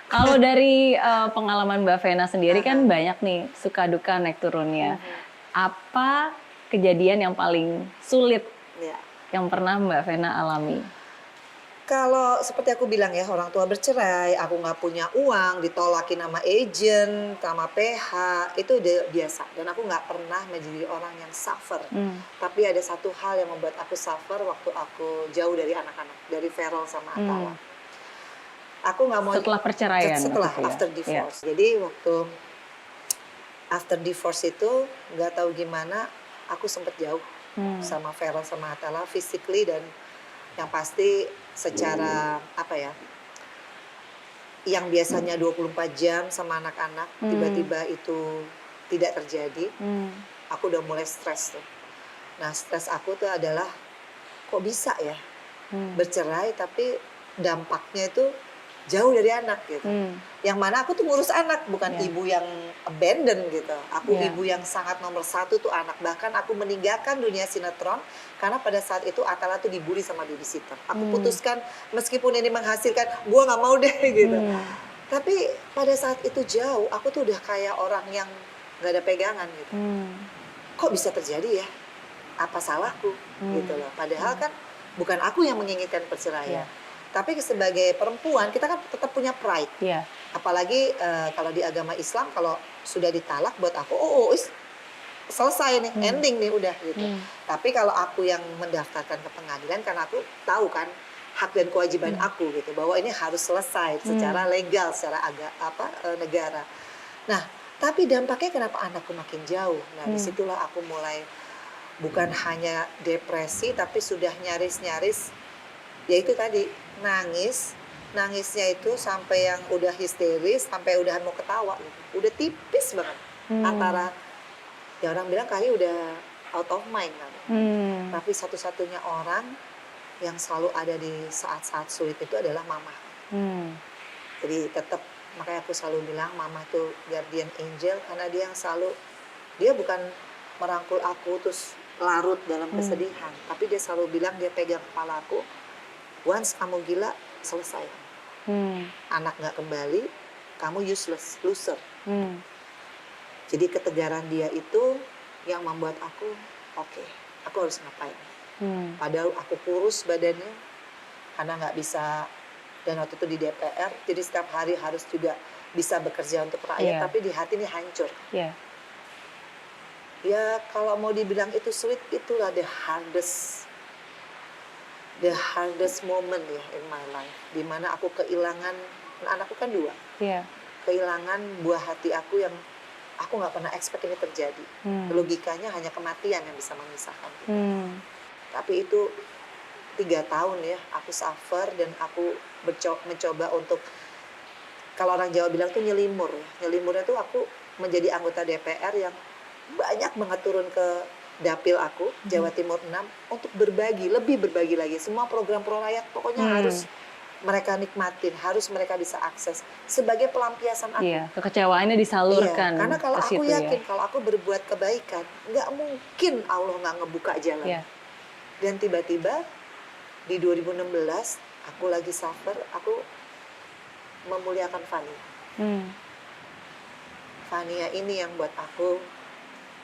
Kalau dari pengalaman Mbak Vena sendiri kan banyak nih suka duka naik turunnya. Apa kejadian yang paling sulit Ya. yang pernah Mbak Vena alami? Kalau seperti aku bilang ya, orang tua bercerai, aku nggak punya uang, ditolakin sama agent, sama PH, itu udah biasa. Dan aku nggak pernah menjadi orang yang suffer. Tapi ada satu hal yang membuat aku suffer waktu aku jauh dari anak-anak, dari Feral sama Atala. Aku nggak mau Setelah perceraian setelah waktu itu ya? after divorce. Jadi waktu after divorce itu nggak tahu gimana, aku sempet jauh sama Feral sama Atala, physically dan yang pasti secara apa ya, yang biasanya 24 jam sama anak-anak tiba-tiba itu tidak terjadi. Aku udah mulai stres tuh. Nah stres aku tuh adalah kok bisa ya bercerai tapi dampaknya itu jauh dari anak gitu. Yang mana aku tuh ngurus anak, bukan ibu yang abandon gitu. Aku ibu yang sangat nomor satu tuh anak. Bahkan aku meninggalkan dunia sinetron karena pada saat itu Atala tuh dibully sama babysitter. Aku putuskan meskipun ini menghasilkan, gua nggak mau deh gitu. Tapi pada saat itu jauh, aku tuh udah kayak orang yang nggak ada pegangan gitu. Kok bisa terjadi ya? Apa salahku gitu loh. Padahal kan bukan aku yang menginginkan perceraian. Tapi sebagai perempuan kita kan tetap punya pride. Apalagi kalau di agama Islam kalau sudah ditalak buat aku, selesai nih, ending nih udah gitu. Tapi kalau aku yang mendaftarkan ke pengadilan karena aku tahu kan hak dan kewajiban aku gitu bahwa ini harus selesai secara legal, secara negara. Nah, tapi dampaknya kenapa anakku makin jauh? Nah, disitulah aku mulai bukan hanya depresi tapi sudah nyaris-nyaris yaitu tadi nangisnya itu sampai yang udah histeris, sampai udah mau ketawa gitu. Udah tipis banget antara ya orang bilang kali udah out of mind kan. Tapi satu-satunya orang yang selalu ada di saat-saat sulit itu adalah mama. Jadi tetap makanya aku selalu bilang mama tuh guardian angel karena dia yang selalu, dia bukan merangkul aku terus larut dalam kesedihan, tapi dia selalu bilang, dia pegang kepala aku, once kamu gila selesai. Anak nggak kembali, kamu useless, loser. Jadi ketegaran dia itu yang membuat aku oke, aku harus ngapain. Padahal aku kurus badannya karena nggak bisa, dan waktu itu di DPR, jadi setiap hari harus juga bisa bekerja untuk rakyat, tapi di hati ini hancur. Ya kalau mau dibilang itu sweet, itulah the hardest moment ya in my life, dimana aku kehilangan, anakku kan 2, kehilangan buah hati aku yang aku nggak pernah expect ini terjadi. Logikanya hanya kematian yang bisa memisahkan kita. Tapi itu 3 tahun ya aku suffer dan aku mencoba untuk, kalau orang Jawa bilang tuh nyelimur ya. Nyelimurnya tuh aku menjadi anggota DPR yang banyak banget turun ke dapil aku, Jawa Timur 6, untuk lebih berbagi lagi. Semua program pro rakyat pokoknya harus mereka nikmatin, harus mereka bisa akses sebagai pelampiasan aku. Kekecewaannya disalurkan. Karena kalau aku yakin kalau aku berbuat kebaikan, nggak mungkin Allah nggak ngebuka jalan. Dan tiba-tiba di 2016 aku lagi suffer, aku memuliakan Fania. Fania ini yang buat aku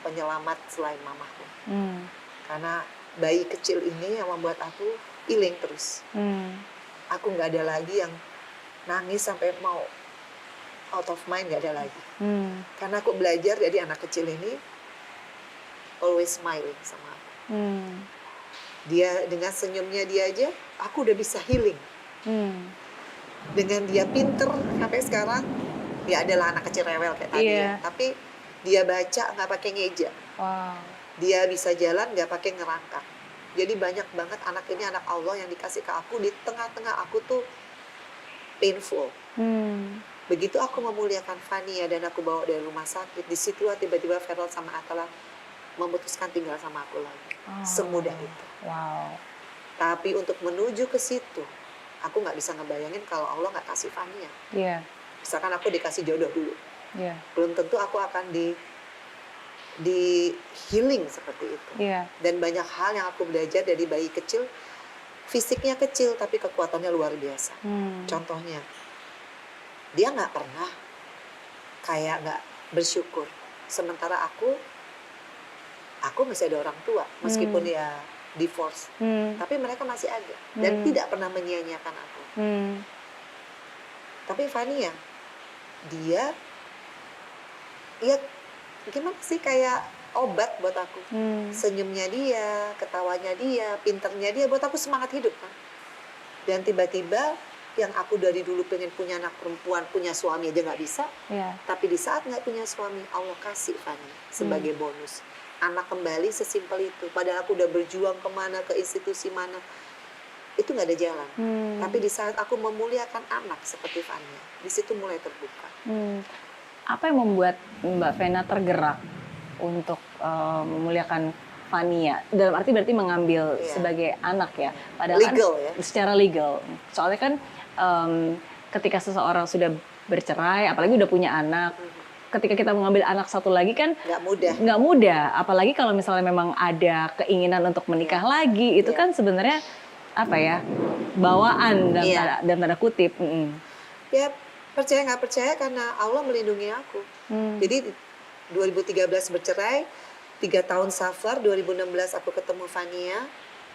penyelamat selain mamaku. Karena bayi kecil ini yang membuat aku healing terus. Aku nggak ada lagi yang nangis sampai mau out of mind, nggak ada lagi. Karena aku belajar jadi anak kecil ini always smiling sama aku. Dia dengan senyumnya dia aja, aku udah bisa healing. Dengan dia pinter sampai sekarang, dia adalah anak kecil rewel kayak tadi ya. Tapi dia baca nggak pakai ngeja. Dia bisa jalan nggak pakai ngerangkak. Jadi banyak banget anak ini anak Allah yang dikasih ke aku di tengah-tengah aku tuh painful. Begitu aku memuliakan Fania dan aku bawa dari rumah sakit, di situ tiba-tiba Feral sama Atala memutuskan tinggal sama aku lagi. Semudah itu. Tapi untuk menuju ke situ, aku nggak bisa ngebayangin kalau Allah nggak kasih Fania. Misalkan aku dikasih jodoh dulu, belum tentu aku akan di healing seperti itu. Dan banyak hal yang aku belajar dari bayi kecil, fisiknya kecil tapi kekuatannya luar biasa. Contohnya, dia nggak pernah kayak nggak bersyukur. Sementara aku masih ada orang tua, meskipun dia divorce, tapi mereka masih ada dan tidak pernah menyia-nyiakan aku. Tapi Fania, dia ya gimana sih, kayak obat buat aku. Senyumnya dia, ketawanya dia, pinternya dia buat aku semangat hidup kan. Dan tiba-tiba yang aku dari dulu pengen punya anak perempuan, punya suami aja nggak bisa. Tapi di saat nggak punya suami, Allah kasih Fani sebagai bonus. Anak kembali sesimpel itu. Padahal aku udah berjuang kemana, ke institusi mana, itu nggak ada jalan. Tapi di saat aku memuliakan anak seperti Fania, di situ mulai terbuka. Apa yang membuat Mbak Vena tergerak untuk memuliakan Fania? Dalam arti berarti mengambil sebagai anak ya. Padahal legal kan, ya. Secara legal. Soalnya kan ketika seseorang sudah bercerai, apalagi udah punya anak, ketika kita mengambil anak satu lagi kan nggak mudah. Apalagi kalau misalnya memang ada keinginan untuk menikah lagi, itu kan sebenarnya apa ya, bawaan dalam tanda kutip. Ya percaya nggak percaya karena Allah melindungi aku. Jadi 2013 bercerai, 3 tahun safar, 2016 aku ketemu Fania,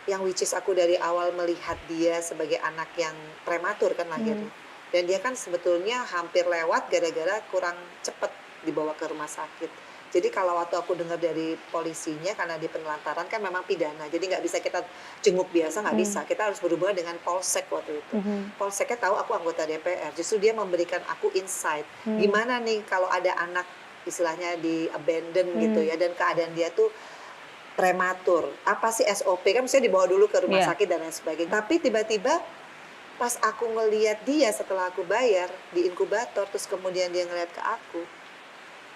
yang which is aku dari awal melihat dia sebagai anak yang prematur kan lahirnya. Dan dia kan sebetulnya hampir lewat gara-gara kurang cepat dibawa ke rumah sakit. Jadi kalau waktu aku dengar dari polisinya, karena di penelantaran kan memang pidana, jadi nggak bisa kita jenguk biasa, nggak bisa. Kita harus berhubungan dengan polsek waktu itu. Polseknya tahu aku anggota DPR, justru dia memberikan aku insight. Gimana nih kalau ada anak istilahnya di abandon gitu ya, dan keadaan dia tuh prematur. Apa sih SOP? Kan mesti dibawa dulu ke rumah sakit dan lain sebagainya. Tapi tiba-tiba pas aku ngelihat dia setelah aku bayar di inkubator, terus kemudian dia ngeliat ke aku,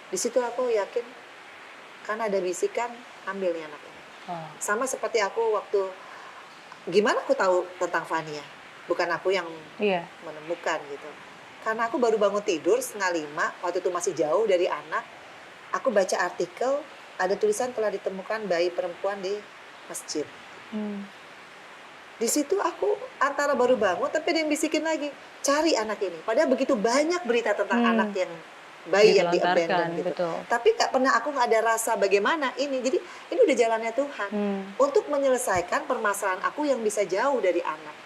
di situ aku yakin, kan ada bisikan, ambil nih anak ini. Sama seperti aku waktu, gimana aku tahu tentang Fania? Bukan aku yang menemukan gitu. Karena aku baru bangun tidur 4:30, waktu itu masih jauh dari anak. Aku baca artikel, ada tulisan telah ditemukan bayi perempuan di masjid. Di situ aku antara baru bangun, tapi ada yang bisikin lagi, cari anak ini. Padahal begitu banyak berita tentang anak yang bayi yang di-abandon gitu. Betul. Tapi aku nggak ada rasa bagaimana ini. Jadi ini udah jalannya Tuhan. Untuk menyelesaikan permasalahan aku yang bisa jauh dari anak.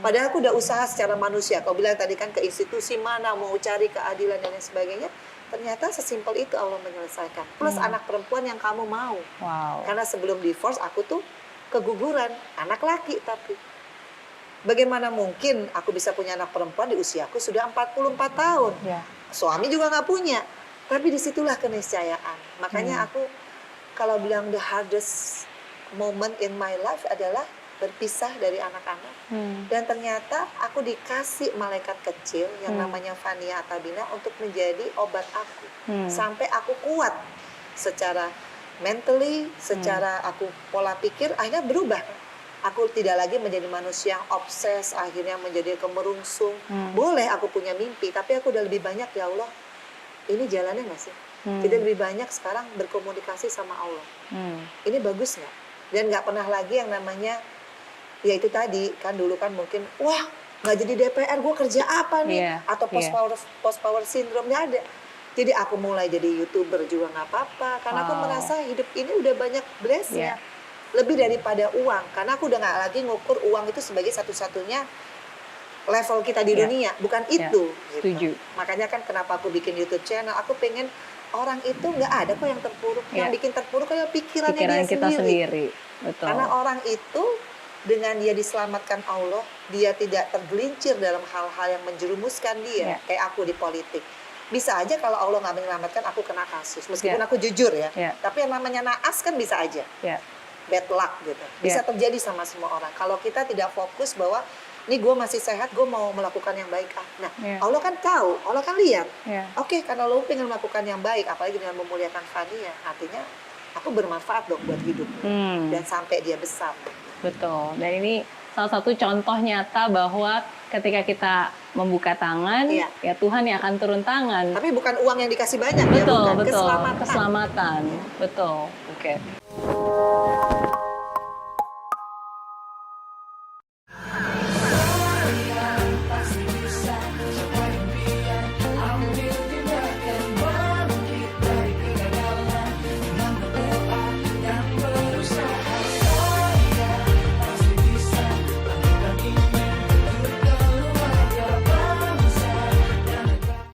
Padahal aku udah usaha secara manusia. Kau bilang tadi kan ke institusi mana, mau cari keadilan dan lain sebagainya. Ternyata sesimpel itu Allah menyelesaikan. Plus anak perempuan yang kamu mau. Karena sebelum divorce aku tuh keguguran. Anak laki tapi. Bagaimana mungkin aku bisa punya anak perempuan di usiaku sudah 44 tahun. Suami juga nggak punya, tapi disitulah keniscayaan. Makanya aku kalau bilang the hardest moment in my life adalah berpisah dari anak-anak. Dan ternyata aku dikasih malaikat kecil yang namanya Fania Atabina untuk menjadi obat aku. Sampai aku kuat secara mentally, secara aku pola pikir akhirnya berubah. Aku tidak lagi menjadi manusia yang obses, akhirnya menjadi kemerungsung. Boleh aku punya mimpi, tapi aku udah lebih banyak, ya Allah, ini jalannya nggak sih? Kita lebih banyak sekarang berkomunikasi sama Allah. Ini bagus nggak? Dan nggak pernah lagi yang namanya, ya itu tadi, kan dulu kan mungkin, wah nggak jadi DPR, gue kerja apa nih? Atau post-power syndrome, nggak ada. Jadi aku mulai jadi YouTuber juga nggak apa-apa, karena aku merasa hidup ini udah banyak blessnya. Lebih daripada uang, karena aku udah nggak lagi ngukur uang itu sebagai satu-satunya level kita di dunia, bukan itu. Setuju. Makanya kan kenapa aku bikin YouTube channel, aku pengen orang itu nggak ada kok yang terpuruk, yang bikin terpuruk kayak pikiran kita sendiri. Betul. Karena orang itu dengan dia diselamatkan Allah, dia tidak tergelincir dalam hal-hal yang menjerumuskan dia, kayak aku di politik. Bisa aja kalau Allah nggak menyelamatkan aku kena kasus, meskipun aku jujur ya. Tapi yang namanya naas kan bisa aja. Bad luck gitu. Bisa terjadi sama semua orang. Kalau kita tidak fokus bahwa ini gue masih sehat, gue mau melakukan yang baik. Nah, Allah kan tahu, Allah kan lihat. Oke, karena lo pengen melakukan yang baik, apalagi dengan memuliakan Fania, artinya aku bermanfaat dong buat hidup dan sampai dia besar. Betul. Dan ini salah satu contoh nyata bahwa ketika kita membuka tangan, ya Tuhan yang akan turun tangan. Tapi bukan uang yang dikasih banyak, betul, ya bukan. Betul, keselamatan. Betul, oke.